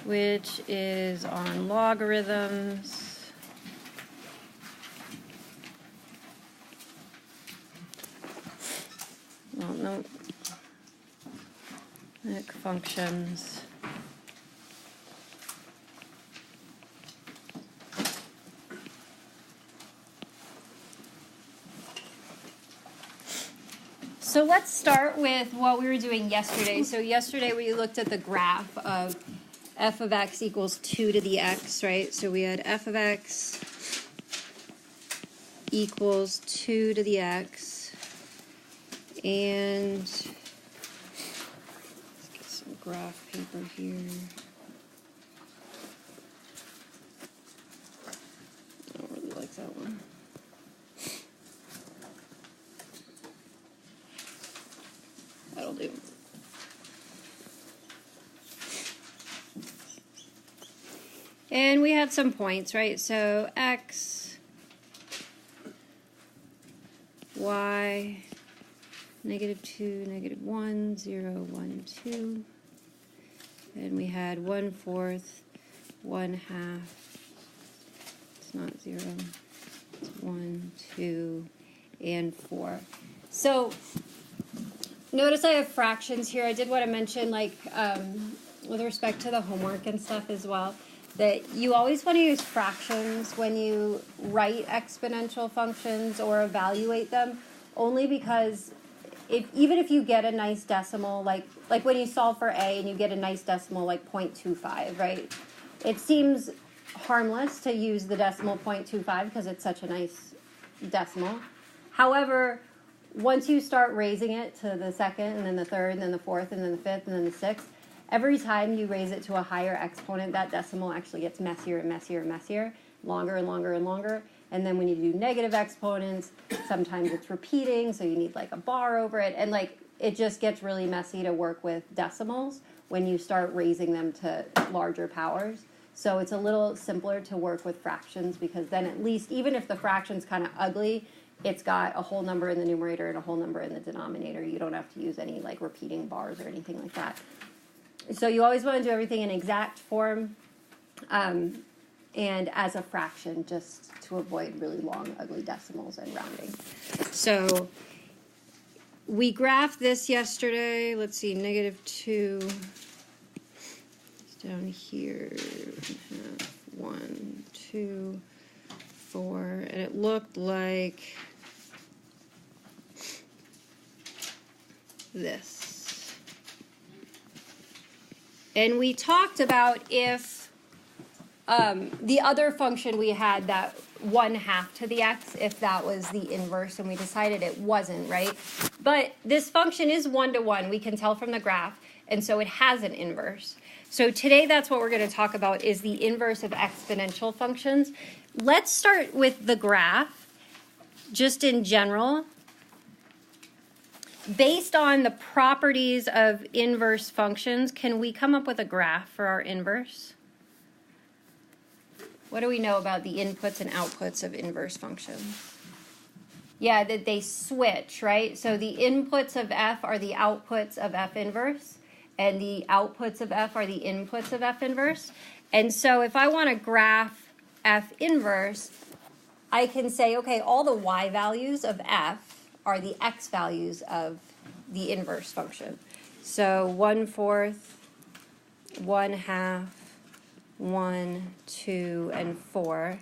which is on logarithms. Well, no, functions. So let's start with what we were doing yesterday. So yesterday we looked at the graph of f of x equals 2 to the x, right? So we had f of x equals 2 to the x. And let's get some graph paper here. I don't really like that one. That'll do. And we had some points, right? So x, y, -2, -1, 0, 1, 2. And we had 1/4, 1/2. It's not 0. It's 1, 2, and 4. So notice I have fractions here. I did want to mention, like, with respect to the homework and stuff as well, that you always want to use fractions when you write exponential functions or evaluate them, only because even if you get a nice decimal, like when you solve for a and you get a nice decimal like 0.25, right? It seems harmless to use the decimal 0.25 because it's such a nice decimal. However, once you start raising it to the second, and then the third, and then the fourth, and then the fifth, and then the sixth, every time you raise it to a higher exponent, that decimal actually gets messier and messier and messier, longer and longer and longer. And then when you do negative exponents, sometimes it's repeating, so you need like a bar over it. And like it just gets really messy to work with decimals when you start raising them to larger powers. So it's a little simpler to work with fractions, because then at least, even if the fraction's kind of ugly, it's got a whole number in the numerator and a whole number in the denominator. You don't have to use any like repeating bars or anything like that. So you always want to do everything in exact form and as a fraction, just to avoid really long, ugly decimals and rounding. So we graphed this yesterday. Let's see, -2. It's down here. 1, 2, 4. And it looked like this. And we talked about if the other function we had, that 1/2 to the x, if that was the inverse, and we decided it wasn't, right? But this function is 1-to-1, we can tell from the graph, and so it has an inverse. So today that's what we're going to talk about, is the inverse of exponential functions. Let's start with the graph, just in general. Based on the properties of inverse functions, can we come up with a graph for our inverse? What do we know about the inputs and outputs of inverse functions? Yeah, that they switch, right? So the inputs of f are the outputs of f inverse, and the outputs of f are the inputs of f inverse. And so if I want to graph f inverse, I can say, okay, all the y values of f are the x values of the inverse function. So 1/4, 1/2, 1, 2, and 4.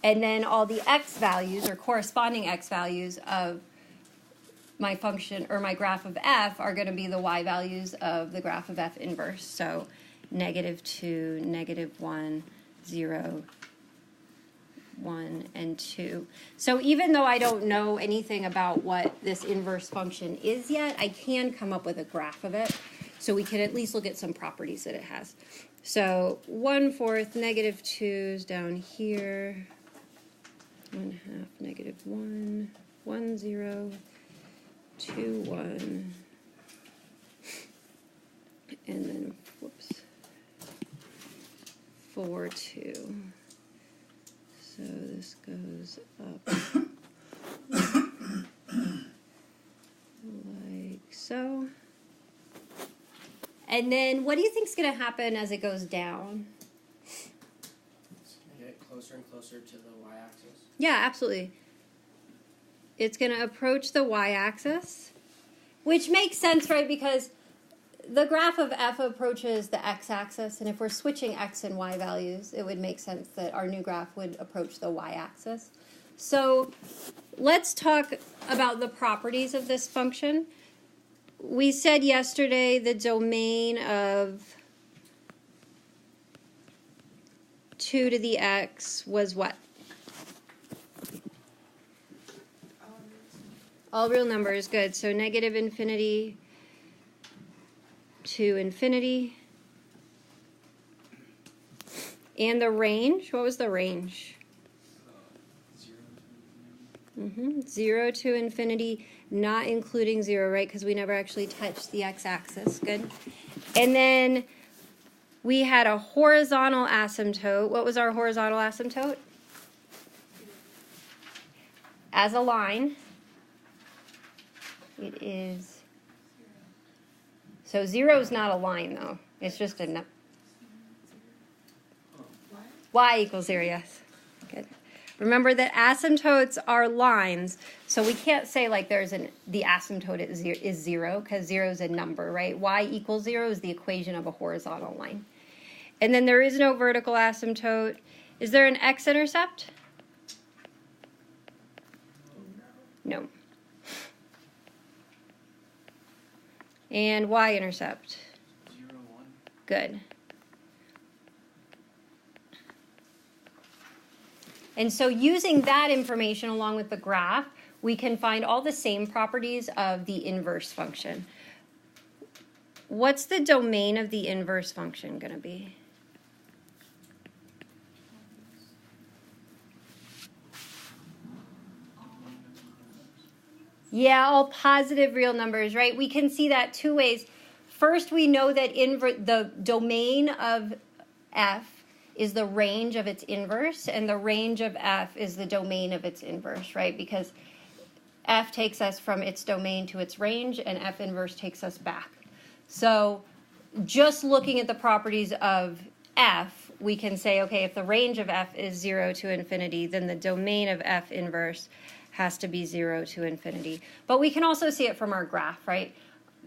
And then all the x values, or corresponding x values of my function, or my graph of f, are going to be the y values of the graph of f inverse. So -2, -1, 0, 1, and 2. So even though I don't know anything about what this inverse function is yet, I can come up with a graph of it, so we can at least look at some properties that it has. So 1/4, -2 is down here. 1/2, -1, 1, 0, 2, 1, and then, whoops, 4, 2. So this goes up like so. And then what do you think is going to happen as it goes down? It's going to get closer and closer to the y-axis. Yeah, absolutely. It's going to approach the y-axis, which makes sense, right? Because the graph of f approaches the x-axis, and if we're switching x and y values, it would make sense that our new graph would approach the y-axis. So let's talk about the properties of this function. We said yesterday the domain of 2 to the x was what? All real numbers, good. So negative infinity to infinity. And the range, what was the range? 0 to infinity, not including 0, right? Because we never actually touched the x-axis. Good. And then we had a horizontal asymptote. What was our horizontal asymptote? As a line, it is. So 0 is not a line, though. It's just a y equals 0, yes. Good. Remember that asymptotes are lines, so we can't say like the asymptote is 0, because 0 is a number, right? Y equals 0 is the equation of a horizontal line. And then there is no vertical asymptote. Is there an x-intercept? No. And y-intercept? 0, 1. Good. And so using that information along with the graph, we can find all the same properties of the inverse function. What's the domain of the inverse function going to be? Yeah, all positive real numbers, right? We can see that two ways. First, we know that the domain of f is the range of its inverse, and the range of f is the domain of its inverse, right? Because f takes us from its domain to its range, and f inverse takes us back. So just looking at the properties of f, we can say, okay, if the range of f is 0 to infinity, then the domain of f inverse has to be 0 to infinity. But we can also see it from our graph, right?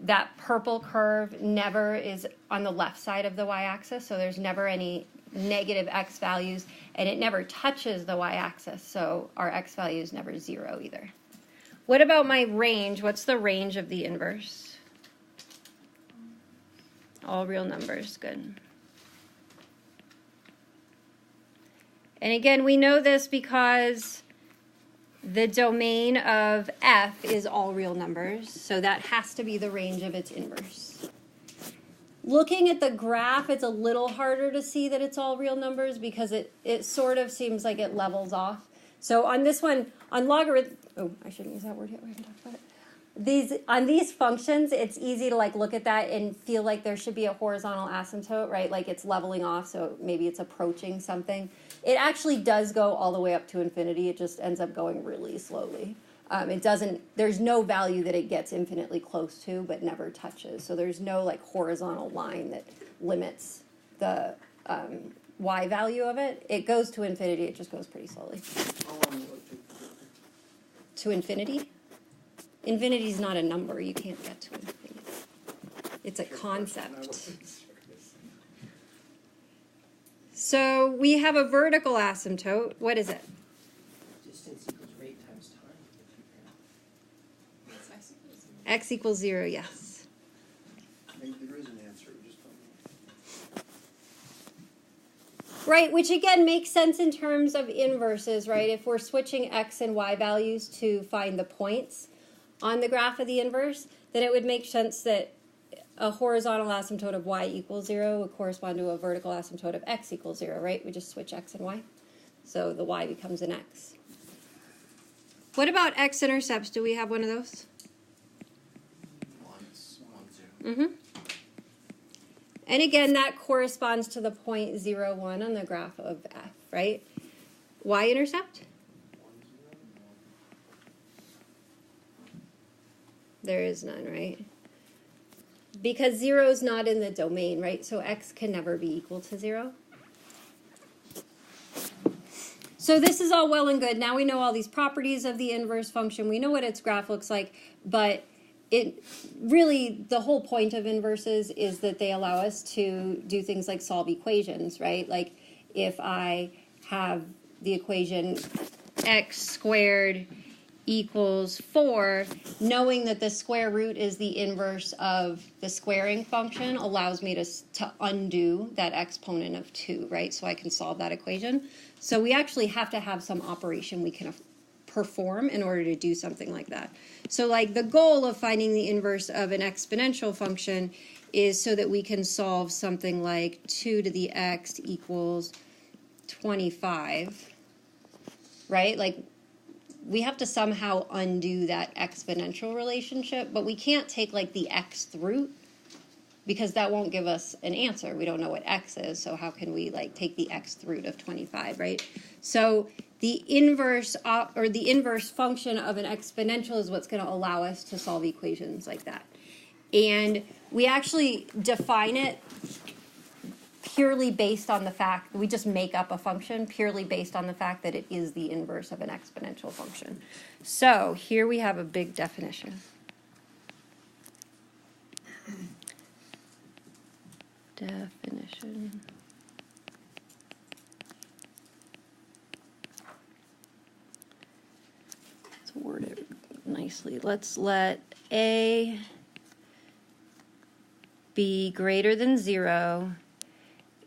That purple curve never is on the left side of the y-axis, so there's never any negative x values, and it never touches the y-axis, so our x value is never 0 either. What about my range? What's the range of the inverse? All real numbers, good. And again, we know this because the domain of f is all real numbers, so that has to be the range of its inverse. Looking at the graph, it's a little harder to see that it's all real numbers because it sort of seems like it levels off. So on this one, on logarithm, oh, I shouldn't use that word yet, we haven't talked about it. On these functions, it's easy to like look at that and feel like there should be a horizontal asymptote, right? Like it's leveling off, so maybe it's approaching something. It actually does go all the way up to infinity. It just ends up going really slowly. There's no value that it gets infinitely close to, but never touches. So there's no like horizontal line that limits the y value of it. It goes to infinity. It just goes pretty slowly. To infinity? Infinity is not a number. You can't get to infinity. It's a concept. So we have a vertical asymptote. What is it? Distance equals rate times time. X equals 0, yes. There is an answer. We just don't know. Right, which again makes sense in terms of inverses, right? If we're switching x and y values to find the points on the graph of the inverse, then it would make sense that a horizontal asymptote of y equals 0 would correspond to a vertical asymptote of x equals 0, right? We just switch x and y. So the y becomes an x. What about x-intercepts? Do we have one of those? 1, 0. And again, that corresponds to the point 0, 1 on the graph of f, right? Y-intercept? 1, 0, 1. There is none, right? because 0 is not in the domain, right? So x can never be equal to 0. So this is all well and good. Now we know all these properties of the inverse function. We know what its graph looks like, but it really, the whole point of inverses is that they allow us to do things like solve equations, right? Like if I have the equation x squared equals 4, knowing that the square root is the inverse of the squaring function allows me to undo that exponent of 2, right? So I can solve that equation. So we actually have to have some operation we can perform in order to do something like that. So like the goal of finding the inverse of an exponential function is so that we can solve something like 2 to the x equals 25, right? Like we have to somehow undo that exponential relationship, but we can't take like the xth root because that won't give us an answer. We don't know what x is, so how can we like take the xth root of 25, right? So the inverse or the inverse function of an exponential is what's going to allow us to solve equations like that. And we actually define it purely based on the fact, we just make up a function purely based on the fact that it is the inverse of an exponential function. So here we have a big definition. Definition. Let's word it nicely. Let's let a be greater than 0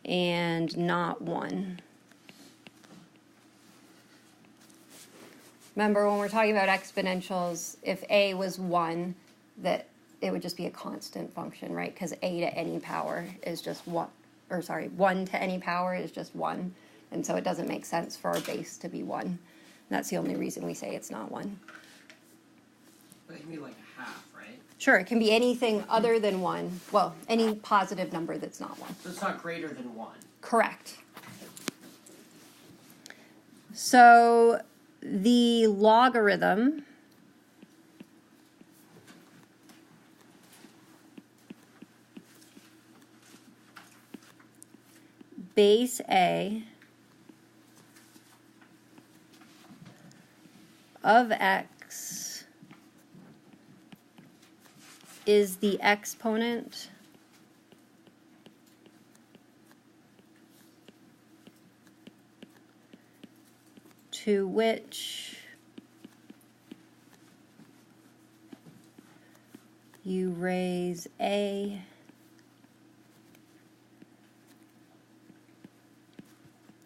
and not 1. Remember, when we're talking about exponentials, if a was 1, that it would just be a constant function, right? Because a to any power is just 1, or sorry, 1 to any power is just 1. And so it doesn't make sense for our base to be 1. And that's the only reason we say it's not 1. But it can be like a half, right? Sure, it can be anything other than 1. Well, any positive number that's not 1. So it's not greater than 1. Correct. So the logarithm base a of x is the exponent to which you raise a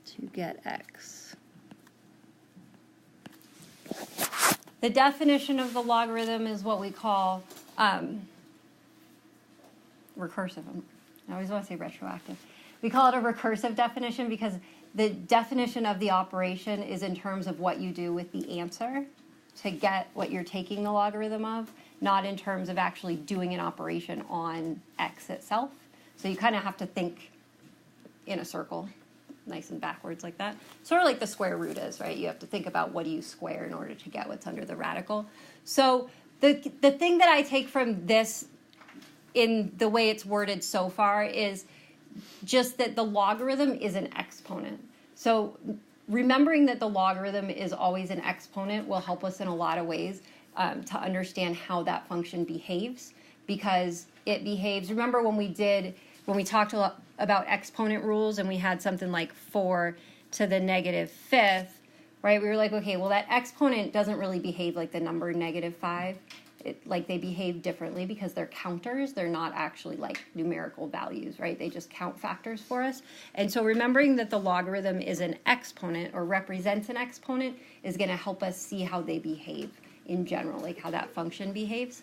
to get x. The definition of the logarithm is what we call recursive. I always want to say retroactive. We call it a recursive definition because the definition of the operation is in terms of what you do with the answer to get what you're taking the logarithm of, not in terms of actually doing an operation on x itself. So you kind of have to think in a circle, nice and backwards like that. Sort of like the square root is, right? You have to think about what do you square in order to get what's under the radical. So the thing that I take from this in the way it's worded so far is just that the logarithm is an exponent. So remembering that the logarithm is always an exponent will help us in a lot of ways to understand how that function behaves, because it behaves, remember when we talked a lot about exponent rules and we had something like 4 to the negative 5th, right? We were like, okay, well that exponent doesn't really behave like the number negative 5. Like they behave differently because they're counters. They're not actually like numerical values, right? They just count factors for us. And so remembering that the logarithm is an exponent or represents an exponent is going to help us see how they behave in general, like how that function behaves.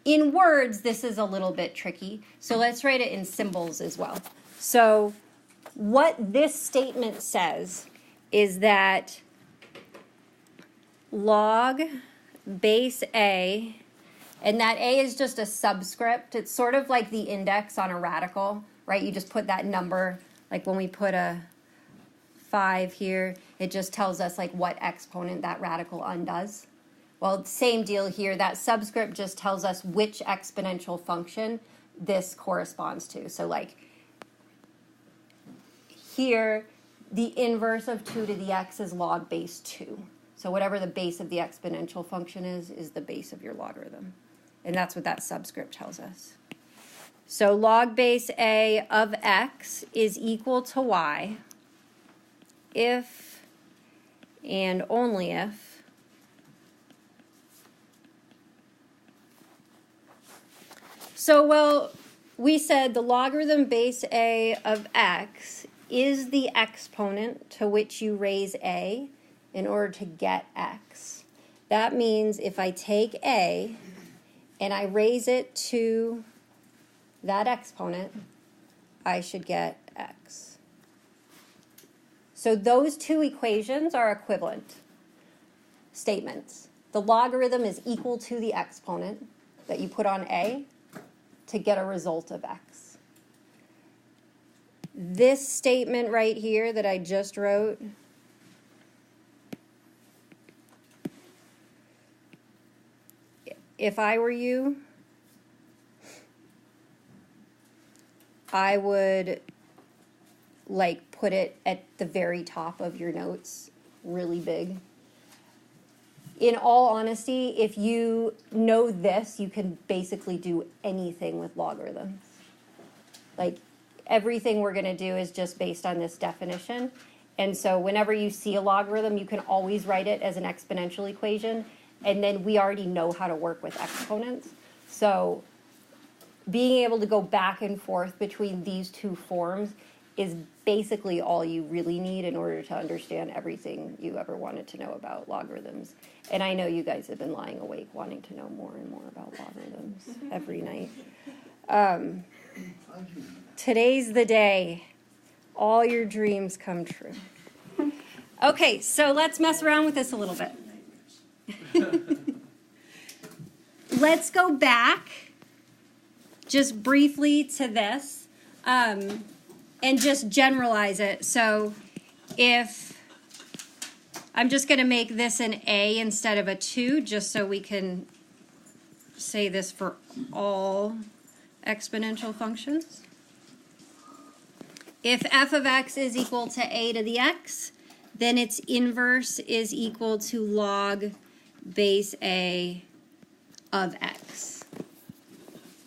In words, this is a little bit tricky. So let's write it in symbols as well. So what this statement says is that log base a, and that a is just a subscript. It's sort of like the index on a radical, right? You just put that number, like when we put a 5 here, it just tells us like what exponent that radical undoes. Well, same deal here. That subscript just tells us which exponential function this corresponds to. So like here, the inverse of 2 to the x is log base 2. So whatever the base of the exponential function is the base of your logarithm. And that's what that subscript tells us. So log base a of x is equal to y if and only if we said the logarithm base a of x is the exponent to which you raise a in order to get x. That means if I take a and I raise it to that exponent, I should get x. So those two equations are equivalent statements. The logarithm is equal to the exponent that you put on a to get a result of x. This statement right here that I just wrote if I were you, I would like put it at the very top of your notes, really big. In all honesty, if you know this, you can basically do anything with logarithms. Like everything we're going to do is just based on this definition. And so whenever you see a logarithm, you can always write it as an exponential equation. And then we already know how to work with exponents. So being able to go back and forth between these two forms is basically all you really need in order to understand everything you ever wanted to know about logarithms. And I know you guys have been lying awake wanting to know more and more about logarithms every night. Today's the day. All your dreams come true. Okay, so let's mess around with this a little bit. Let's go back just briefly to this and just generalize it. So if I'm just going to make this an a instead of a 2, just so we can say this for all exponential functions. If f of x is equal to a to the x, then its inverse is equal to log base a of x.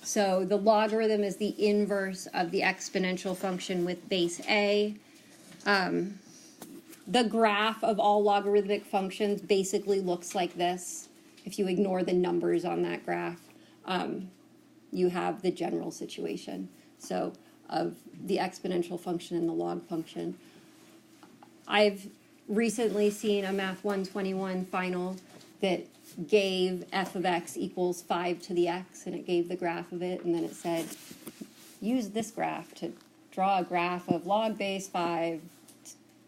So the logarithm is the inverse of the exponential function with base a. The graph of all logarithmic functions basically looks like this. If you ignore the numbers on that graph, you have the general situation. So of the exponential function and the log function. I've recently seen a Math 121 final that gave f of x equals 5 to the x, and it gave the graph of it, and then it said, use this graph to draw a graph of log base 5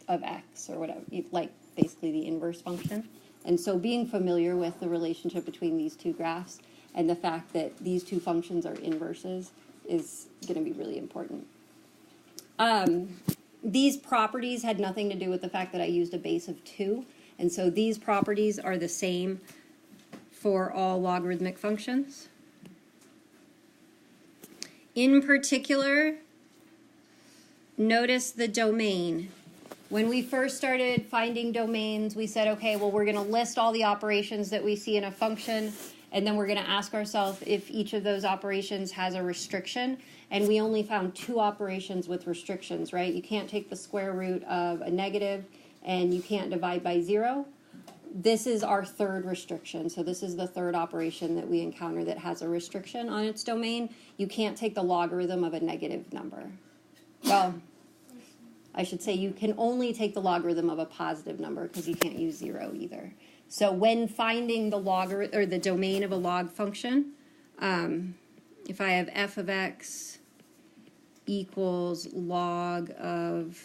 of x, or whatever, like basically the inverse function. And so being familiar with the relationship between these two graphs and the fact that these two functions are inverses is going to be really important. These properties had nothing to do with the fact that I used a base of 2, and so these properties are the same for all logarithmic functions. In particular, notice the domain. When we first started finding domains, we said, okay, well, we're going to list all the operations that we see in a function, and then we're going to ask ourselves if each of those operations has a restriction. And we only found 2 operations with restrictions, right? You can't take the square root of a negative, and you can't divide by 0. This is our third restriction. So this is the third operation that we encounter that has a restriction on its domain. You can't take the logarithm of a negative number. Well, I should say you can only take the logarithm of a positive number because you can't use 0 either. So when finding the logarithm or the domain of a log function, if I have f of x equals log of,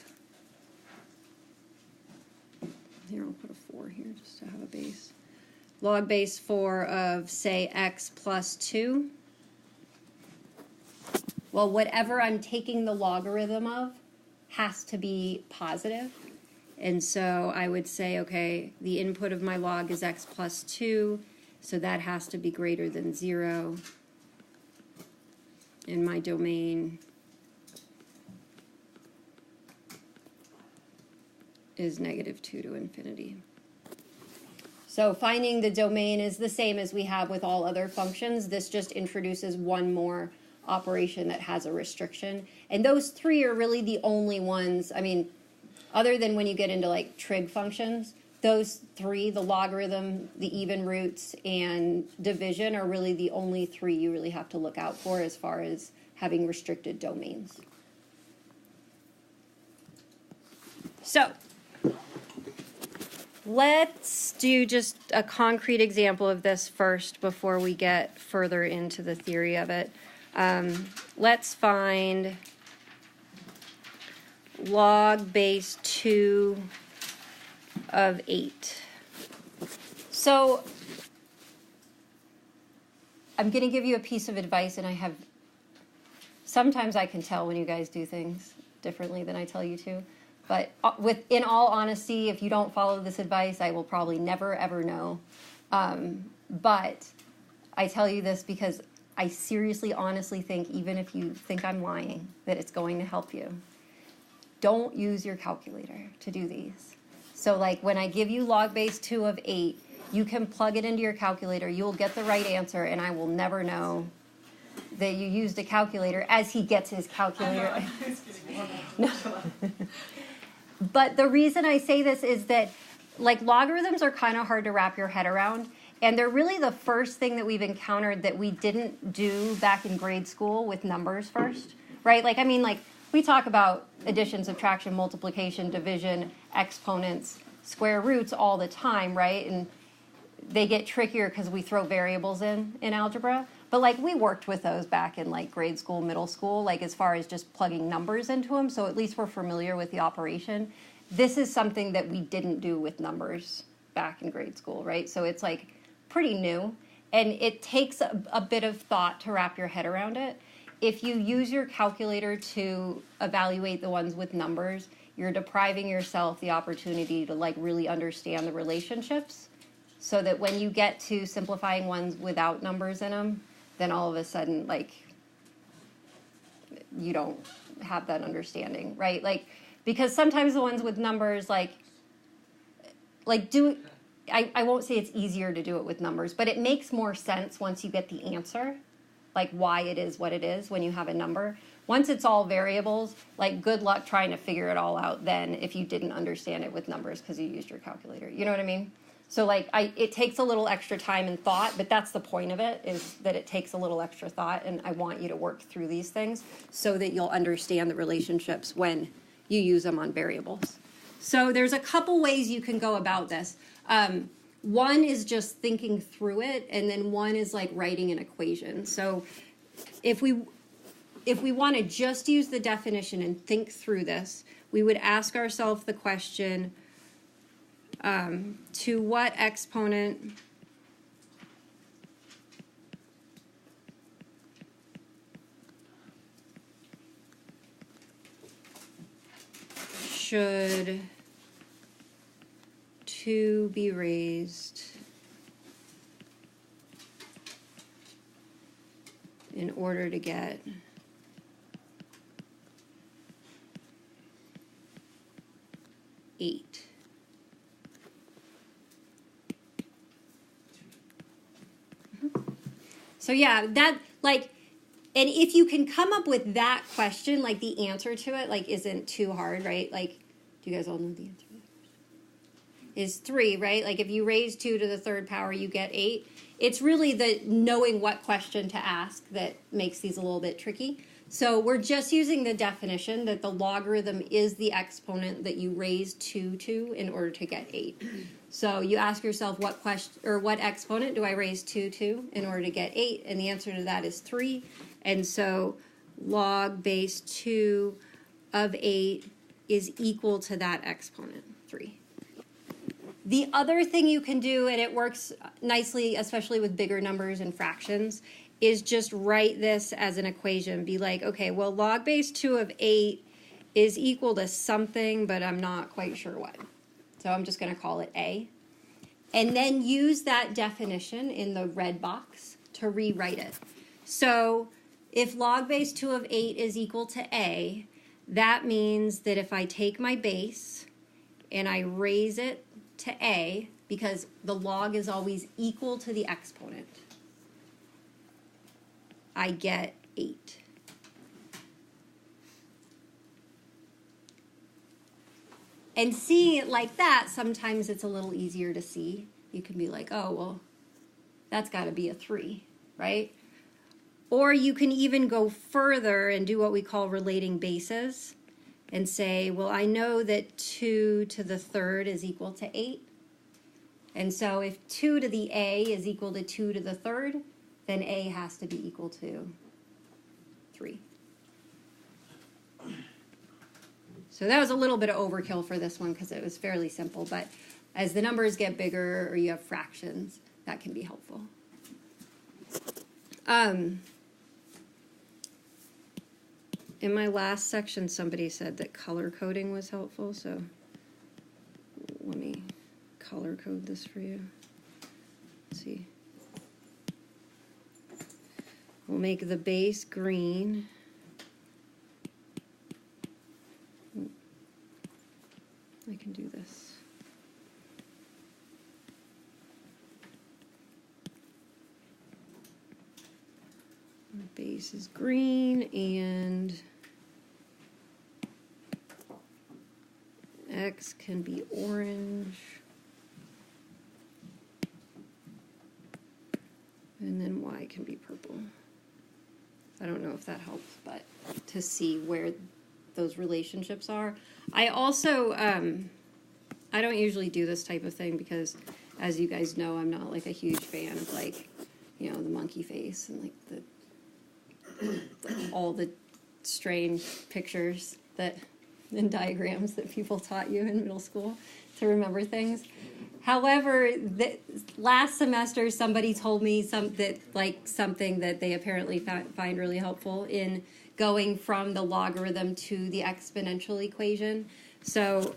here I'll put a 4 here just to have a base, log base 4 of, say, x plus 2. Well, whatever I'm taking the logarithm of has to be positive. And so I would say, okay, the input of my log is x plus 2, So that has to be greater than 0. And my domain is -2 to infinity. So finding the domain is the same as we have with all other functions. This just introduces one more operation that has a restriction. And those 3 are really the only ones, I mean, other than when you get into like trig functions, those 3, the logarithm, the even roots, and division are really the only 3 you really have to look out for as far as having restricted domains. So let's do just a concrete example of this first before we get further into the theory of it. Let's find log base 2 of 8. So I'm going to give you a piece of advice, and sometimes I can tell when you guys do things differently than I tell you to. But in all honesty, if you don't follow this advice, I will probably never, ever know. But I tell you this because I seriously, honestly think, even if you think I'm lying, that it's going to help you. Don't use your calculator to do these. So like when I give you log base 2 of 8, you can plug it into your calculator. You'll get the right answer, and I will never know that you used a calculator as he gets his calculator. No. But the reason I say this is that like logarithms are kind of hard to wrap your head around, and they're really the first thing that we've encountered that we didn't do back in grade school with numbers first, right? Like, I mean, like we talk about addition, subtraction, multiplication, division, exponents, square roots all the time, right? And they get trickier because we throw variables in algebra. But like we worked with those back in like grade school, middle school, like as far as just plugging numbers into them. So at least we're familiar with the operation. This is something that we didn't do with numbers back in grade school, right? So it's like pretty new. And it takes a bit of thought to wrap your head around it. If you use your calculator to evaluate the ones with numbers, you're depriving yourself the opportunity to like really understand the relationships, so that when you get to simplifying ones without numbers in them, then all of a sudden, like, you don't have that understanding, right? Like, because sometimes the ones with numbers, I won't say it's easier to do it with numbers, but it makes more sense once you get the answer, like why it is what it is when you have a number. Once it's all variables, like good luck trying to figure it all out then if you didn't understand it with numbers because you used your calculator. You know what I mean? So like it takes a little extra time and thought, but that's the point of it, is that it takes a little extra thought, and I want you to work through these things so that you'll understand the relationships when you use them on variables. So there's a couple ways you can go about this. One is just thinking through it, and then one is like writing an equation. So if we want to just use the definition and think through this, we would ask ourselves the question, to what exponent should 2 be raised in order to get 8? So yeah, that like, and if you can come up with that question, like the answer to it, like isn't too hard, right? Like, do you guys all know the answer? Is 3, right? Like if you raise 2 to the 3rd power, you get 8. It's really the knowing what question to ask that makes these a little bit tricky. So we're just using the definition that the logarithm is the exponent that you raise 2 to in order to get 8. So you ask yourself, what exponent do I raise 2 to in order to get 8? And the answer to that is 3. And so log base 2 of 8 is equal to that exponent, 3. The other thing you can do, and it works nicely, especially with bigger numbers and fractions, is just write this as an equation. Be like, okay, well, log base 2 of 8 is equal to something, but I'm not quite sure what. So I'm just going to call it A. and then use that definition in the red box to rewrite it. So if log base 2 of 8 is equal to a, that means that if I take my base and I raise it to a, because the log is always equal to the exponent, I get 8. And seeing it like that, sometimes it's a little easier to see. You can be like, oh, well, that's got to be a 3, right? Or you can even go further and do what we call relating bases and say, well, I know that 2 to the third is equal to 8. And so if 2 to the a is equal to 2 to the third, then a has to be equal to 3. So that was a little bit of overkill for this one because it was fairly simple, but as the numbers get bigger or you have fractions, that can be helpful. In my last section, somebody said that color coding was helpful, so let me color code this for you. Let's see. We'll make the base green. I can do this. The base is green and X can be orange. And then Y can be purple. I don't know if that helps, but to see where those relationships are. I also, I don't usually do this type of thing because, as you guys know, I'm not like a huge fan of like, you know, the monkey face and like all the strange pictures that and diagrams that people taught you in middle school to remember things. However, last semester somebody told me something that they apparently find really helpful in going from the logarithm to the exponential equation. So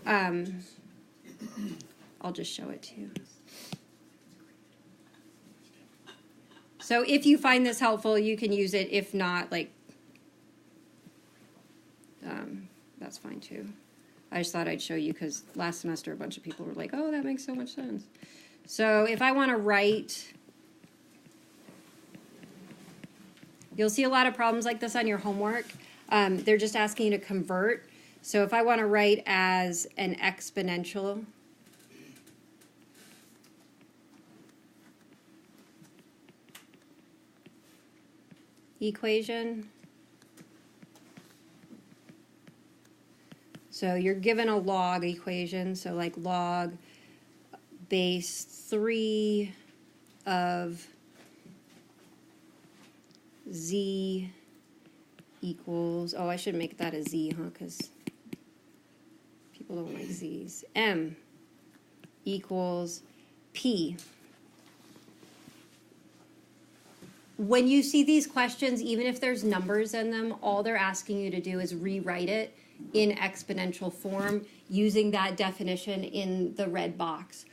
I'll just show it to you. So if you find this helpful, you can use it. If not, that's fine too. I just thought I'd show you because last semester a bunch of people were like, oh, that makes so much sense. So if I want to write, you'll see a lot of problems like this on your homework. They're just asking you to convert. So if I want to write as an exponential, equation. So you're given a log equation, so like log base 3 of z equals, oh, I should make that a z, huh, because people don't like z's. M equals p. When you see these questions, even if there's numbers in them, all they're asking you to do is rewrite it in exponential form using that definition in the red box.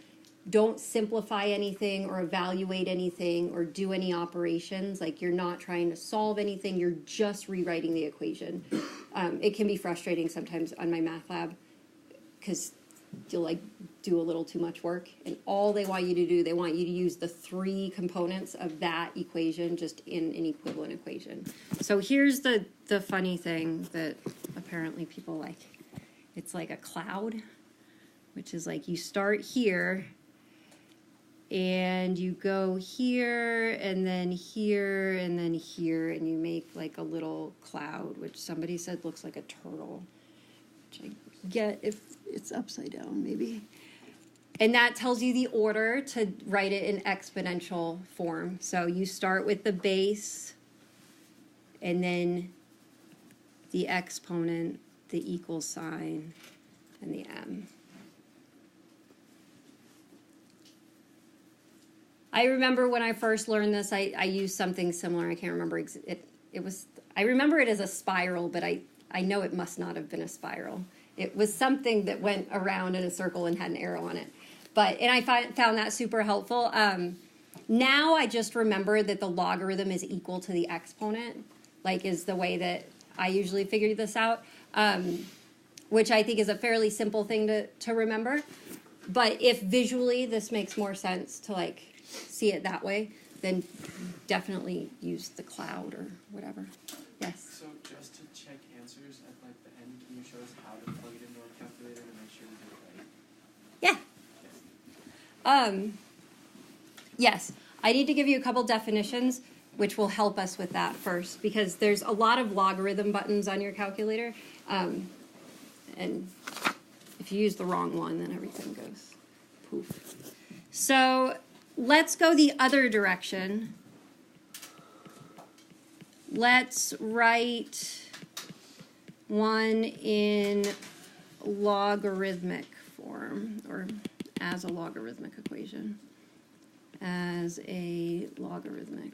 Don't simplify anything or evaluate anything or do any operations. Like, you're not trying to solve anything, you're just rewriting the equation. It can be frustrating sometimes on my math lab because you'll like do a little too much work, and all they want you to do, they want you to use the 3 components of that equation just in an equivalent equation. So here's the funny thing that apparently people like. It's like a cloud, which is like you start here and you go here and then here and then here, and you make like a little cloud, which somebody said looks like a turtle, which I get if it's upside down maybe. And that tells you the order to write it in exponential form. So you start with the base and then the exponent, the equal sign, and the m. I remember when I first learned this, I used something similar. I can't remember it was, I remember it as a spiral, but I know it must not have been a spiral. It was something that went around in a circle and had an arrow on it. And I found that super helpful. Now I just remember that the logarithm is equal to the exponent, like is the way that I usually figure this out, which I think is a fairly simple thing to remember. But if visually this makes more sense to like see it that way, then definitely use the cloud or whatever. Yes? So just to check answers at like the end, can you show us how to plug it into our calculator to make sure we do it right? Yeah. Yes, I need to give you a couple definitions which will help us with that first, because there's a lot of logarithm buttons on your calculator, and if you use the wrong one, then everything goes poof. So let's go the other direction. Let's write one in logarithmic form, or as a logarithmic equation. As a logarithmic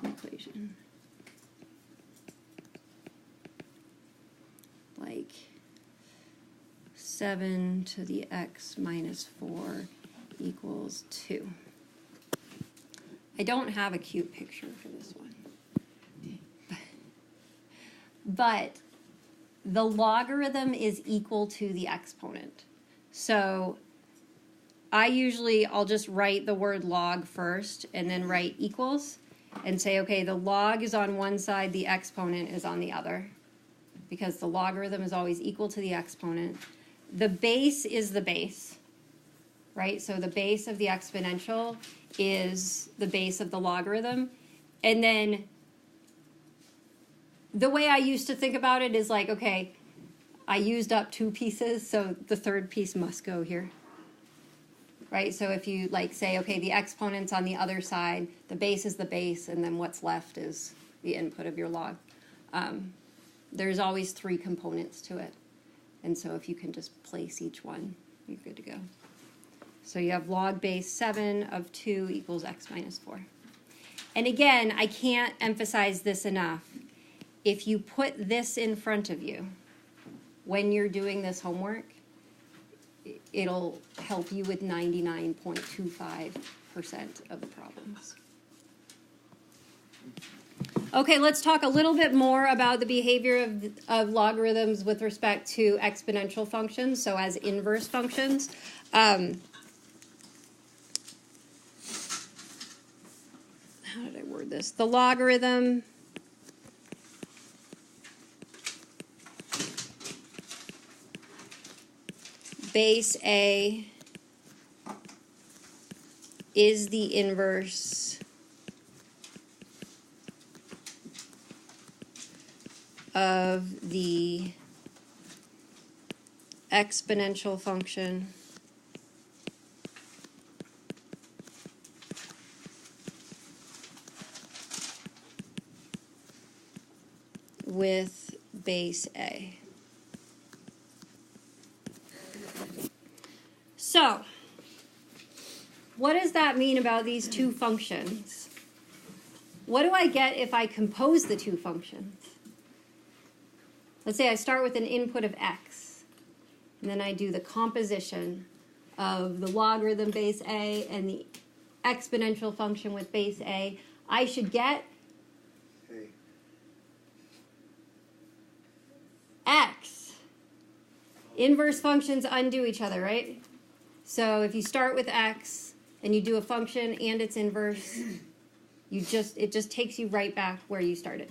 equation. Like 7 to the x minus 4 equals 2. I don't have a cute picture for this one. But the logarithm is equal to the exponent. So I'll just write the word log first and then write equals and say, okay, the log is on one side, the exponent is on the other, because the logarithm is always equal to the exponent. The base is the base, right? So the base of the exponential is the base of the logarithm. And then the way I used to think about it is like, okay, I used up 2 pieces, so the third piece must go here, right? So if you like say, okay, the exponent's on the other side, the base is the base, and then what's left is the input of your log. There's always 3 components to it, and so if you can just place each one, you're good to go. So you have log base 7 of 2 equals x minus 4. And again, I can't emphasize this enough. If you put this in front of you when you're doing this homework, it'll help you with 99.25% of the problems. Okay, let's talk a little bit more about the behavior of logarithms with respect to exponential functions, so as inverse functions. How did I word this? The logarithm base A is the inverse of the exponential function with base A. So, what does that mean about these 2 functions? What do I get if I compose the 2 functions? Let's say I start with an input of x, and then I do the composition of the logarithm base A and the exponential function with base A. I should get x. Inverse functions undo each other, right? So if you start with x and you do a function and its inverse, it just takes you right back where you started.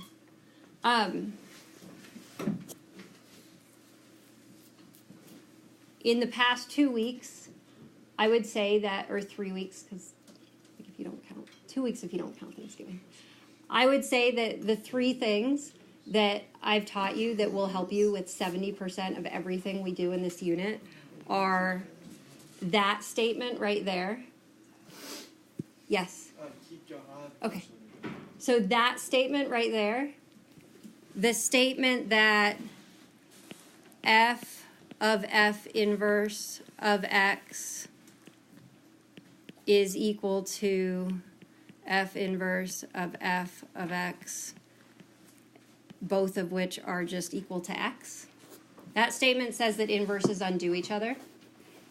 In the past 2 weeks, I would say that, or 3 weeks, because if you don't count, 2 weeks if you don't count Thanksgiving. I would say that the 3 things that I've taught you that will help you with 70% of everything we do in this unit are that statement right there. Yes? Keep going. Okay. So that statement right there, the statement that f of f inverse of x is equal to f inverse of f of x, both of which are just equal to x. That statement says that inverses undo each other.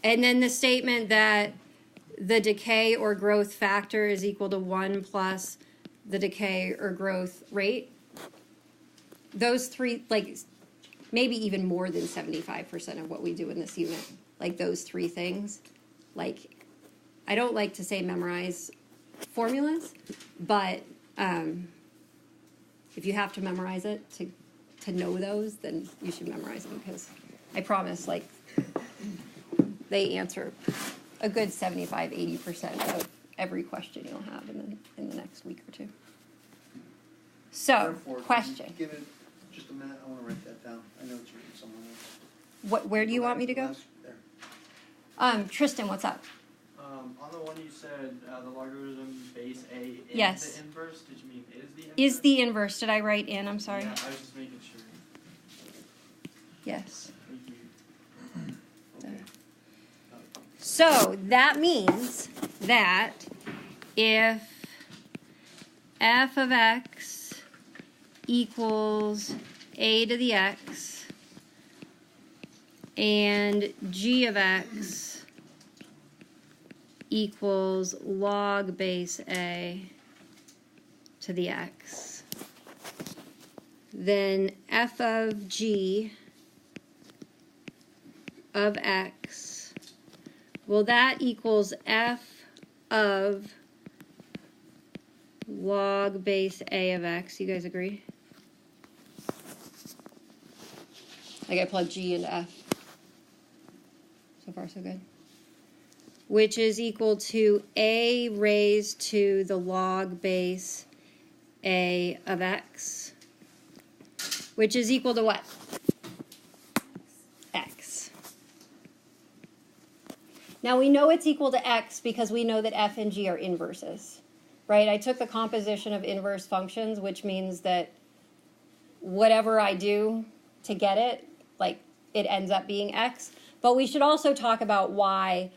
And then the statement that the decay or growth factor is equal to 1 plus the decay or growth rate. Those three, like maybe even more than 75% of what we do in this unit, like those three things. Like, I don't like to say memorize formulas, but if you have to memorize it to know those, then you should memorize them, because I promise, like, they answer a good 75-80% of every question you'll have in the next week or two. So, Therefore, can you question. give it just a minute, I want to write that down. I know it's written somewhere else. Where do you want me to go? There. Tristan, what's up? On the one you said the logarithm base A is Yes. the inverse, did you mean is the inverse? Is the inverse? Did I write in? I'm sorry. Yeah, I was just making sure. Yes. Thank you. Okay. So that means that if f of x equals a to the x and g of x equals log base a to the x, then f of g of x, well, that equals f of log base a of x. You guys agree? Like, I plug g into f. So far, so good. Which is equal to a raised to the log base a of x, which is equal to what? X. Now we know it's equal to x because we know that f and g are inverses, right? I took the composition of inverse functions, which means that whatever I do to get it, like, it ends up being x. But we should also talk about why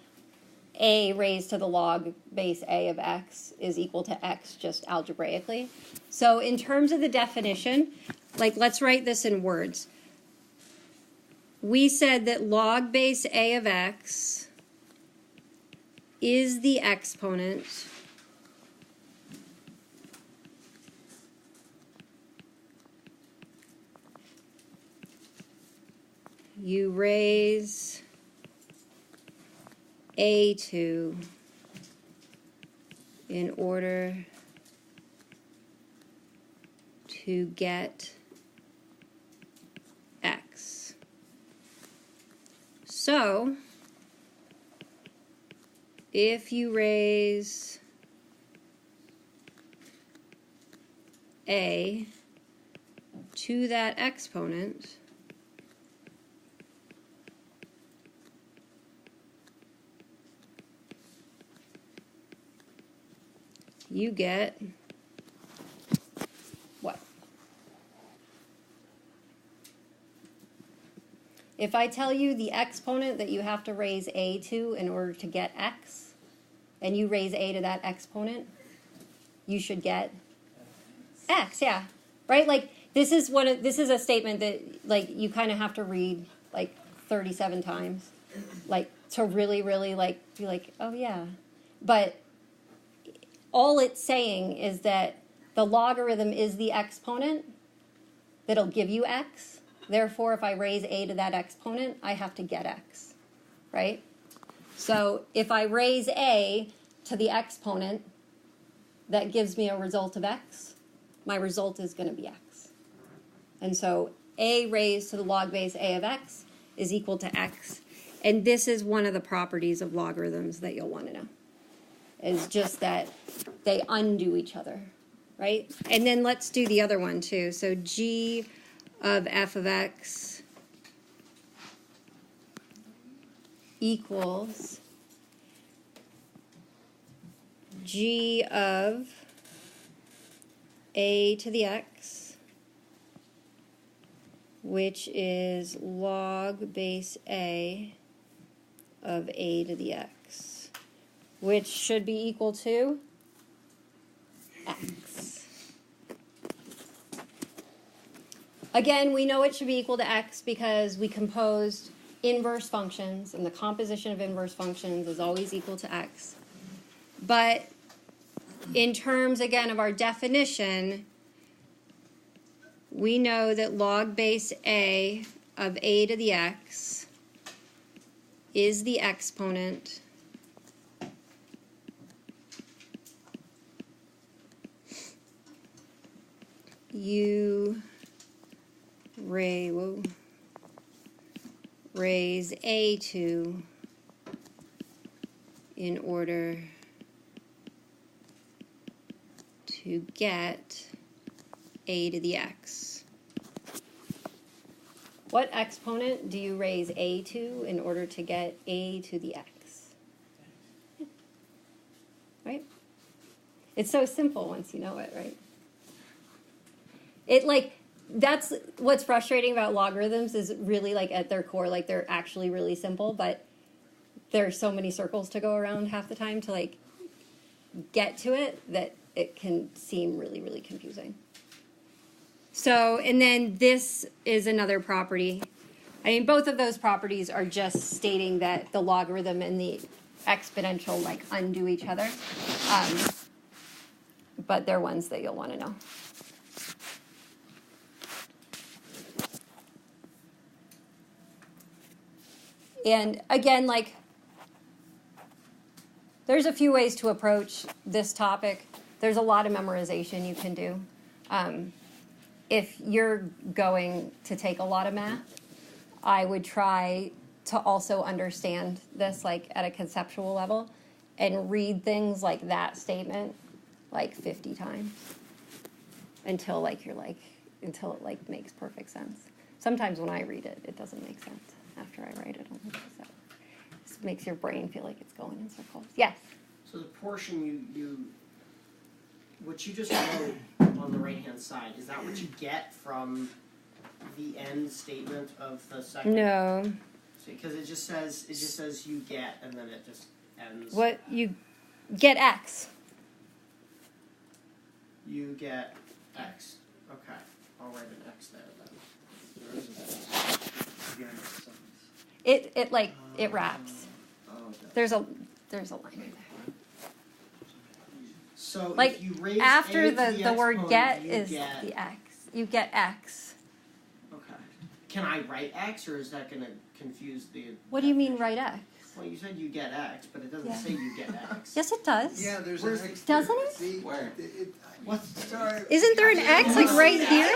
a raised to the log base a of x is equal to x just algebraically. So in terms of the definition, like, let's write this in words. We said that log base a of x is the exponent you raise a to in order to get x. So, if you raise a to that exponent, you get what? If I tell you the exponent that you have to raise a to in order to get x, and you raise a to that exponent, you should get x, yeah. Right? Like, this is a statement that, like, you kind of have to read like 37 times, like, to really, really, like, be like, oh yeah. But all it's saying is that the logarithm is the exponent that'll give you x. Therefore, if I raise a to that exponent, I have to get x, right? So if I raise a to the exponent that gives me a result of x, my result is going to be x. And so a raised to the log base a of x is equal to x. And this is one of the properties of logarithms that you'll want to know, is just that they undo each other, right? And then let's do the other one too. So g of f of x equals g of a to the x, which is log base a of a to the x, which should be equal to x. Again, we know it should be equal to x because we composed inverse functions, and the composition of inverse functions is always equal to x. But in terms, again, of our definition, we know that log base a of a to the x is the exponent you raise a to in order to get a to the x. What exponent do you raise a to in order to get a to the x? Right? It's so simple once you know it, right? It like, that's what's frustrating about logarithms is really like at their core, like they're actually really simple, but there's so many circles to go around half the time to like get to it that it can seem really, really confusing. So, and then this is another property. I mean, both of those properties are just stating that the logarithm and the exponential like undo each other. But they're ones that you'll want to know. And again, like, there's a few ways to approach this topic. There's a lot of memorization you can do. If you're going to take a lot of math, I would try to also understand this like at a conceptual level and read things like that statement like 50 times until until it like makes perfect sense. Sometimes when I read it, it doesn't make sense after I write it. So this makes your brain feel like it's going in circles. Yes? So the portion what you just wrote on the right-hand side, is that what you get from the end statement of the second? No. Because it just says you get, and then it just ends. What you get x. You get x. Okay, I'll write an x there then. There is an x. Beginning of the sentence. It wraps. Oh, okay. There's a line in there. So Like if you raise after a to the word exponent, get you is get, the x. You get x. Okay. Can I write x, or is that going to confuse the? What do you mean definition? write x? Well, you said you get x, but it doesn't Yeah. say you get x. Yes, it does. Yeah, there's Where's- an X. Doesn't there. it? See, Where? Sorry. Isn't there an x like right here?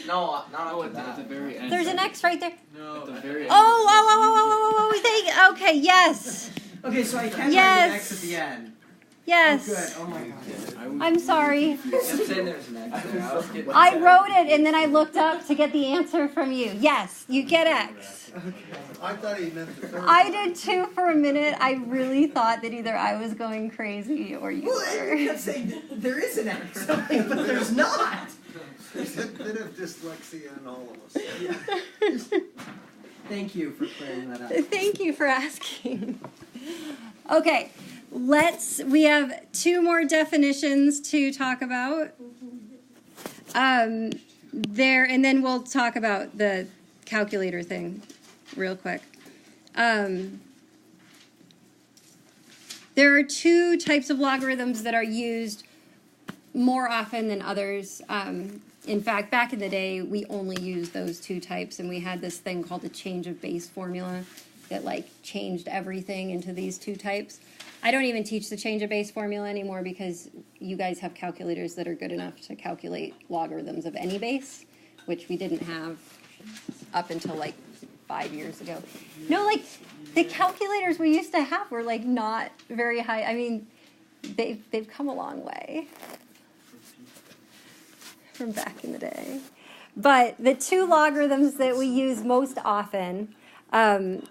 No, not Oh, up to at the that. very end. There's an x right there. No, at the very end. Okay, yes. Okay, so I can Yes. write an x at the end. Yes. Oh, good. Oh my god. I'm sorry. I'm saying there's an X there. I was getting I wrote it and then I looked up to get the answer from you. Yes, you get x. I thought he meant the third. I did too for a minute. I really thought that either I was going crazy or you Well, you were. kept saying there is an x, but there's not. There's a bit of dyslexia in all of us. Thank you for clearing that up. Thank you for asking. Okay, we have two more definitions to talk about. And then we'll talk about the calculator thing real quick. There are two types of logarithms that are used more often than others. In fact, back in the day, we only used those two types, and we had this thing called the change of base formula that like changed everything into these two types. I don't even teach the change of base formula anymore because you guys have calculators that are good enough to calculate logarithms of any base, which we didn't have up until like 5 years ago. No, like the calculators we used to have were like not very high. I mean, they've come a long way from back in the day. But the two logarithms that we use most often have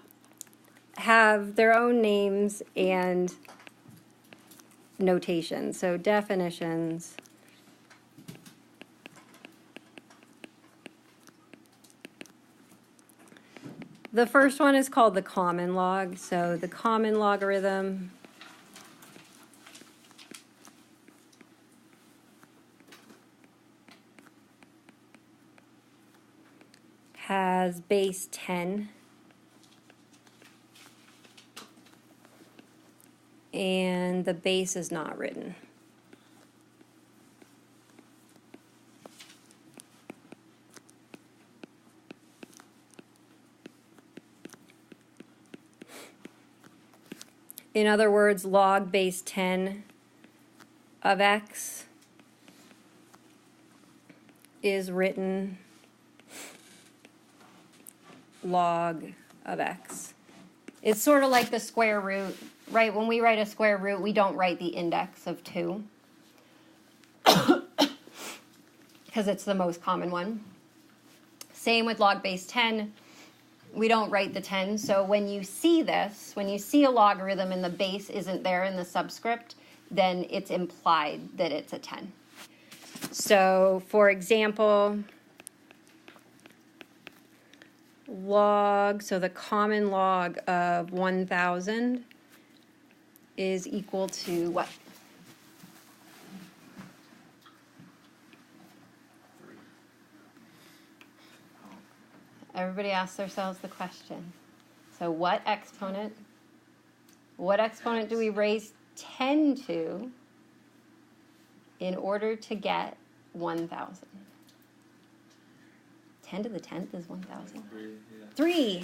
their own names and notation. So definitions. The first one is called the common log. So the common logarithm has base 10. And the base is not written. In other words, log base 10 of x is written log of x. It's sort of like the square root, right? When we write a square root, we don't write the index of 2 because it's the most common one. Same with log base 10. We don't write the 10. So when you see this, when you see a logarithm and the base isn't there in the subscript, then it's implied that it's a 10. So for example, log, so the common log of 1,000 is equal to what? Everybody asks themselves the question. So what exponent do we raise 10 to in order to get 1,000? 10 to the 10th is 1,000. 3.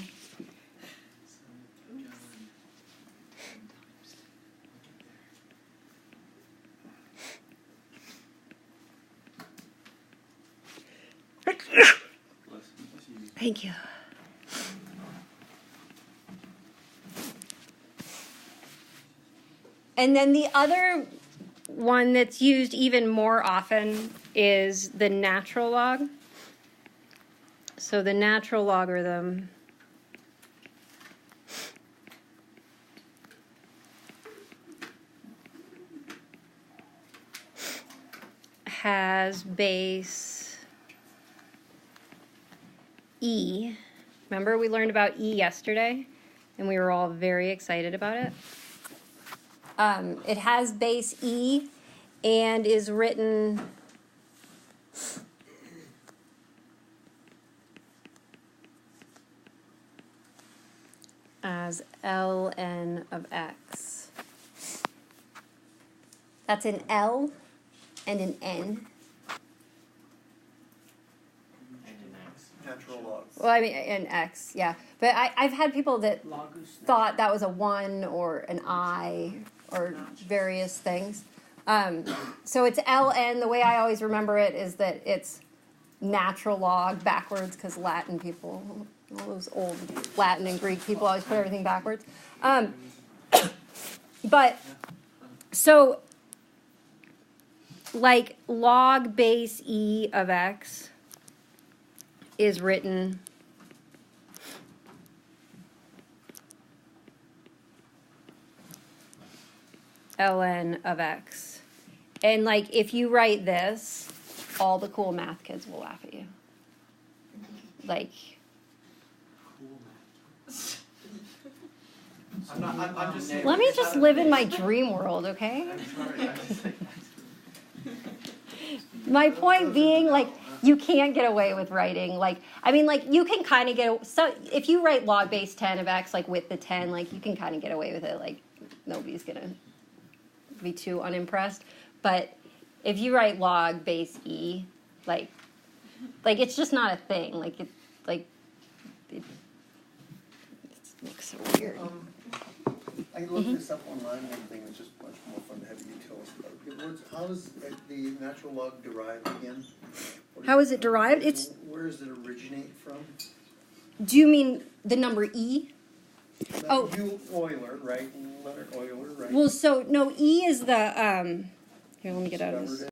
Thank you. And then the other one that's used even more often is the natural log. So the natural logarithm has base e. Remember we learned about e yesterday and we were all very excited about it. It has base e and is written as ln of x. That's an L and an N. Natural logs. Well, I mean, an X, yeah. But I've had people that thought that was a 1 or an I or various things. So it's ln. The way I always remember it is that it's natural log backwards because Latin people, all those old Latin and Greek people always put everything backwards. But so like log base e of x is written ln of x. And like if you write this, all the cool math kids will laugh at you. Like I'm just saying. let me just live in my dream world, okay? I'm sorry. I'm just like, My point being, like, you can't get away with writing, like, I mean, like, you can kind of get, so if you write log base 10 of x, like, with the 10, like, you can kind of get away with it, like, nobody's gonna be too unimpressed, but if you write log base e, like, it's just not a thing, like, it looks so weird. I looked this up online, one thing that's just much more fun to have you tell us about. How is the natural log derived again? How is it derived? It's. Where does it originate from? Do you mean the number e? Oh. Euler, right? Leonard Euler, right? Well, so no, e is the here. Let me get out of this.